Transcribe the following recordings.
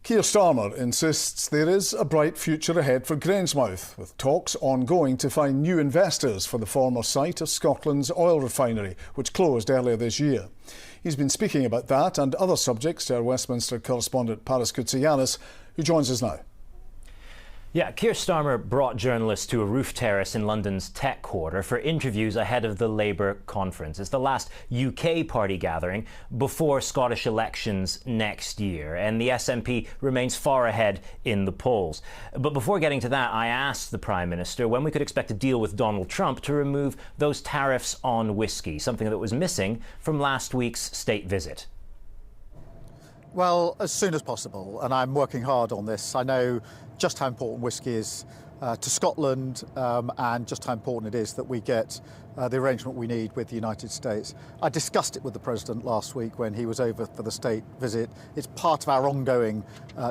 Keir Starmer insists there is a bright future ahead for Grangemouth, with talks ongoing to find new investors for the former site of Scotland's oil refinery, which closed earlier this year. He's been speaking about that and other subjects to our Westminster correspondent Paris Koutsianis, who joins us now. Yeah, Keir Starmer brought journalists to a roof terrace in London's Tech Quarter for interviews ahead of the Labour conference. It's the last UK party gathering before Scottish elections next year, and the SNP remains far ahead in the polls. But before getting to that, I asked the Prime Minister when we could expect a deal with Donald Trump to remove those tariffs on whiskey, something that was missing from last week's state visit. Well, as soon as possible, and I'm working hard on this. I know just how important whisky is to Scotland and just how important it is that we get the arrangement we need with the United States. I discussed it with the President last week when he was over for the state visit. It's part of our ongoing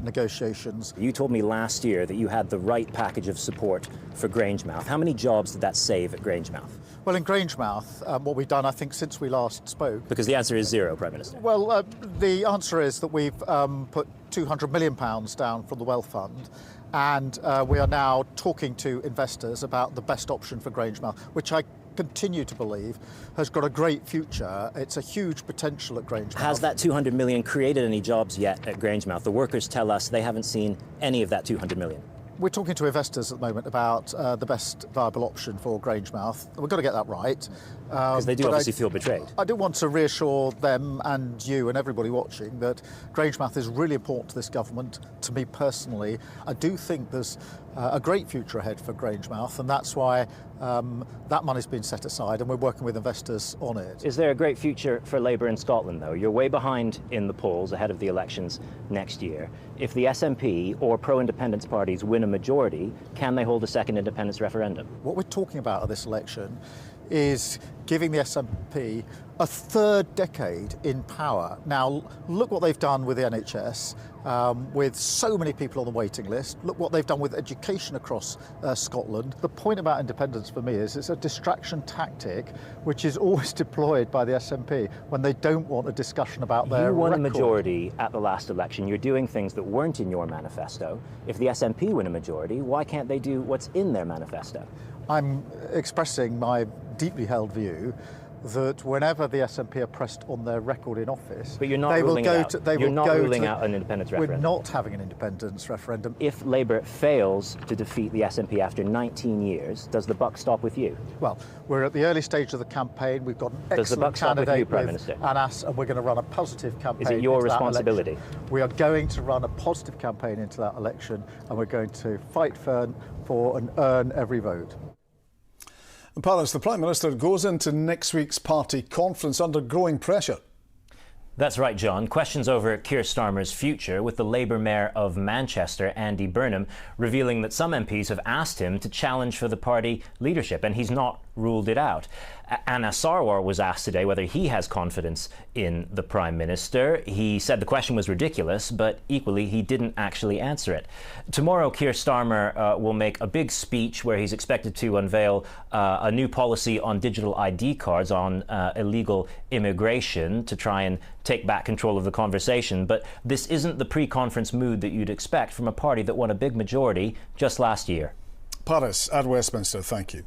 negotiations. You told me last year that you had the right package of support for Grangemouth. How many jobs did that save at Grangemouth? Well, in Grangemouth, what we've done, I think, since we last spoke... Because the answer is zero, Prime Minister. Well, the answer is that we've put £200 million down from the Wealth Fund, and we are now talking to investors about the best option for Grangemouth, which I continue to believe has got a great future. It's a huge potential at Grangemouth. Has that 200 million created any jobs yet at Grangemouth? The workers tell us they haven't seen any of that 200 million. We're talking to investors at the moment about the best viable option for Grangemouth. We've got to get that right. Because they do obviously feel betrayed. I do want to reassure them and you and everybody watching that Grangemouth is really important to this government, to me personally. I do think there's a great future ahead for Grangemouth, and that's why that money's been set aside and we're working with investors on it. Is there a great future for Labour in Scotland, though? You're way behind in the polls ahead of the elections next year. If the SNP or pro-independence parties win a majority, can they hold a second independence referendum? What we're talking about at this election is giving the SNP a third decade in power. Now, look what they've done with the NHS, with so many people on the waiting list. Look what they've done with education across Scotland. The point about independence for me is it's a distraction tactic which is always deployed by the SNP when they don't want a discussion about their record. You won a majority at the last election. You're doing things that weren't in your manifesto. If the SNP win a majority, why can't they do what's in their manifesto? I'm expressing my deeply held view that whenever the SNP are pressed on their record in office, but you're not ruling out. You're not ruling out an independence referendum. We're not having an independence referendum. If Labour fails to defeat the SNP after 19 years, does the buck stop with you? Well, we're at the early stage of the campaign. We've got an excellent candidate with you, Prime Minister? Anas, and we're going to run a positive campaign. Is it your responsibility? We are going to run a positive campaign into that election, and we're going to fight for and earn every vote. In Paris, the Prime Minister goes into next week's party conference under growing pressure. That's right, John. Questions over Keir Starmer's future, with the Labour Mayor of Manchester, Andy Burnham, revealing that some MPs have asked him to challenge for the party leadership, and he's not ruled it out. Anna Sarwar was asked today whether he has confidence in the Prime Minister. He said the question was ridiculous, but equally he didn't actually answer it. Tomorrow, Keir Starmer will make a big speech where he's expected to unveil a new policy on digital ID cards on illegal immigration to try and take back control of the conversation. But this isn't the pre-conference mood that you'd expect from a party that won a big majority just last year. Paris at Westminster, thank you.